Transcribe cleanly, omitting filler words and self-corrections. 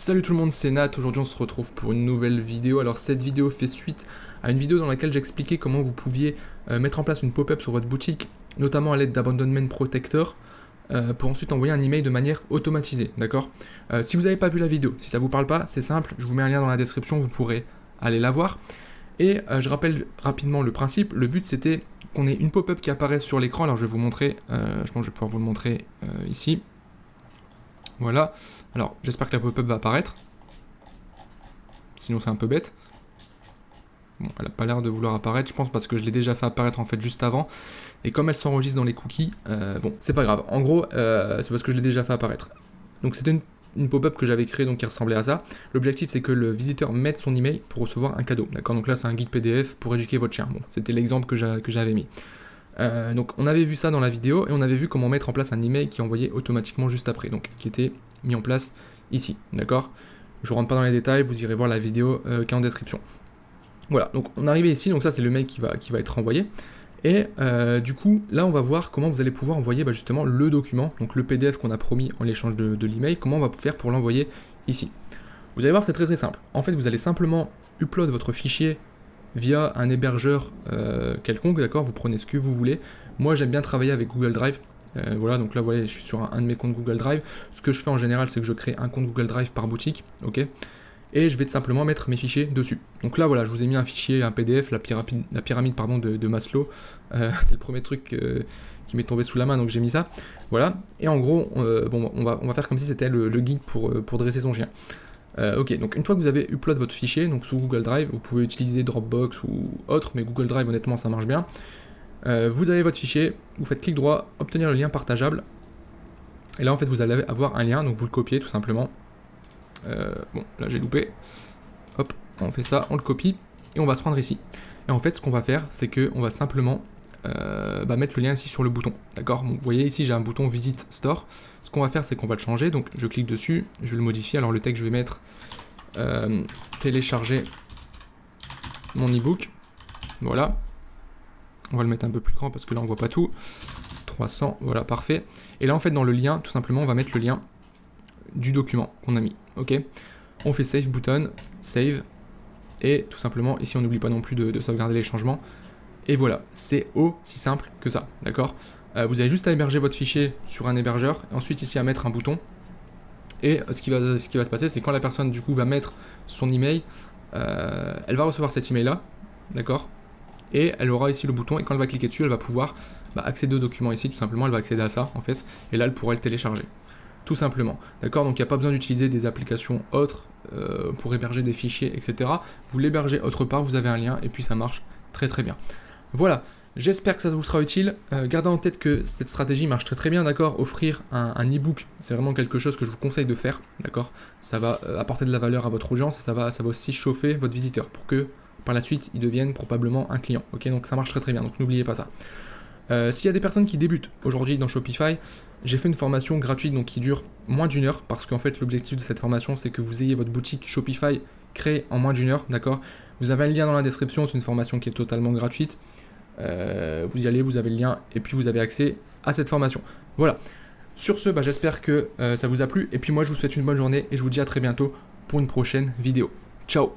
Salut tout le monde, c'est Nat. Aujourd'hui on se retrouve pour une nouvelle vidéo. Alors cette vidéo fait suite à une vidéo dans laquelle j'expliquais comment vous pouviez mettre en place une pop-up sur votre boutique, notamment à l'aide d'Abandonment Protector, pour ensuite envoyer un email de manière automatisée, d'accord. Si vous n'avez pas vu la vidéo, si ça vous parle pas, c'est simple, je vous mets un lien dans la description, vous pourrez aller la voir. Et je rappelle rapidement le principe. Le but c'était qu'on ait une pop-up qui apparaît sur l'écran. Alors je vais vous montrer, je pense que je vais pouvoir vous le montrer ici. Voilà, alors j'espère que la pop-up va apparaître, sinon c'est un peu bête. Bon, elle n'a pas l'air de vouloir apparaître, je pense parce que je l'ai déjà fait apparaître en fait juste avant, et comme elle s'enregistre dans les cookies, bon, c'est pas grave, en gros, c'est parce que je l'ai déjà fait apparaître. Donc c'était une pop-up que j'avais créée, donc qui ressemblait à ça. L'objectif c'est que le visiteur mette son email pour recevoir un cadeau, d'accord. Donc là c'est un guide PDF pour éduquer votre chien, bon, c'était l'exemple que j'avais mis. Donc on avait vu ça dans la vidéo et on avait vu comment mettre en place un email qui envoyait automatiquement juste après, donc qui était mis en place ici, d'accord. Je rentre pas dans les détails, vous irez voir la vidéo qui est en description. Voilà, donc on est arrivé ici, donc ça c'est le mail qui va être envoyé. Et du coup, là on va voir comment vous allez pouvoir envoyer justement le document, donc le PDF qu'on a promis en l'échange de l'email, comment on va faire pour l'envoyer ici. Vous allez voir, c'est très simple. En fait, vous allez simplement upload votre fichier via un hébergeur quelconque, d'accord. Vous prenez ce que vous voulez. Moi, j'aime bien travailler avec Google Drive. Voilà, donc là, voilà, je suis sur un de mes comptes Google Drive. Ce que je fais en général, c'est que je crée un compte Google Drive par boutique, ok. Et je vais tout simplement mettre mes fichiers dessus. Donc là, voilà, je vous ai mis un fichier, un PDF, la pyramide pardon, de Maslow. C'est le premier truc qui m'est tombé sous la main, donc j'ai mis ça. Voilà. Et en gros, bon, on va faire comme si c'était le guide pour dresser son chien. Ok, donc une fois que vous avez upload votre fichier, donc sous Google Drive, vous pouvez utiliser Dropbox ou autre, mais Google Drive honnêtement ça marche bien. Vous avez votre fichier, vous faites clic droit, obtenir le lien partageable, et là en fait vous allez avoir un lien, donc vous le copiez tout simplement. Bon, là j'ai loupé, hop, on fait ça, on le copie, et on va se rendre ici. Et en fait ce qu'on va faire, c'est qu'on va simplement mettre le lien ici sur le bouton, d'accord. Bon, vous voyez ici j'ai un bouton Visit Store. Ce qu'on va faire c'est qu'on va le changer, donc je clique dessus, je vais le modifier. Alors le texte je vais mettre télécharger mon ebook, voilà. On va le mettre un peu plus grand parce que là on voit pas tout. 300, voilà, parfait. Et là en fait dans le lien, tout simplement on va mettre le lien du document qu'on a mis, ok. On fait Save button, Save, et tout simplement ici on n'oublie pas non plus de sauvegarder les changements. Et voilà, c'est aussi simple que ça, d'accord. Vous avez juste à héberger votre fichier sur un hébergeur, et ensuite ici à mettre un bouton. Et ce qui va se passer, c'est quand la personne du coup va mettre son email, elle va recevoir cet email là, d'accord. Et elle aura ici le bouton, et quand elle va cliquer dessus, elle va pouvoir accéder au document ici, tout simplement, elle va accéder à ça en fait, et là elle pourra le télécharger. Tout simplement, d'accord. Donc il n'y a pas besoin d'utiliser des applications autres pour héberger des fichiers, etc. Vous l'hébergez autre part, vous avez un lien, et puis ça marche très bien. Voilà, j'espère que ça vous sera utile. Gardez en tête que cette stratégie marche très bien, d'accord. Offrir un e-book, c'est vraiment quelque chose que je vous conseille de faire, d'accord. Ça va apporter de la valeur à votre audience, et ça va aussi chauffer votre visiteur pour que par la suite il devienne probablement un client, ok. Donc ça marche très bien, donc n'oubliez pas ça. S'il y a des personnes qui débutent aujourd'hui dans Shopify, j'ai fait une formation gratuite donc qui dure moins d'1 heure, parce qu'en fait l'objectif de cette formation c'est que vous ayez votre boutique Shopify créée en moins d'1 heure, d'accord. Vous avez un lien dans la description, c'est une formation qui est totalement gratuite. Vous y allez, vous avez le lien, et puis vous avez accès à cette formation. Voilà, sur ce, j'espère que ça vous a plu, et puis moi je vous souhaite une bonne journée, et je vous dis à très bientôt pour une prochaine vidéo. Ciao.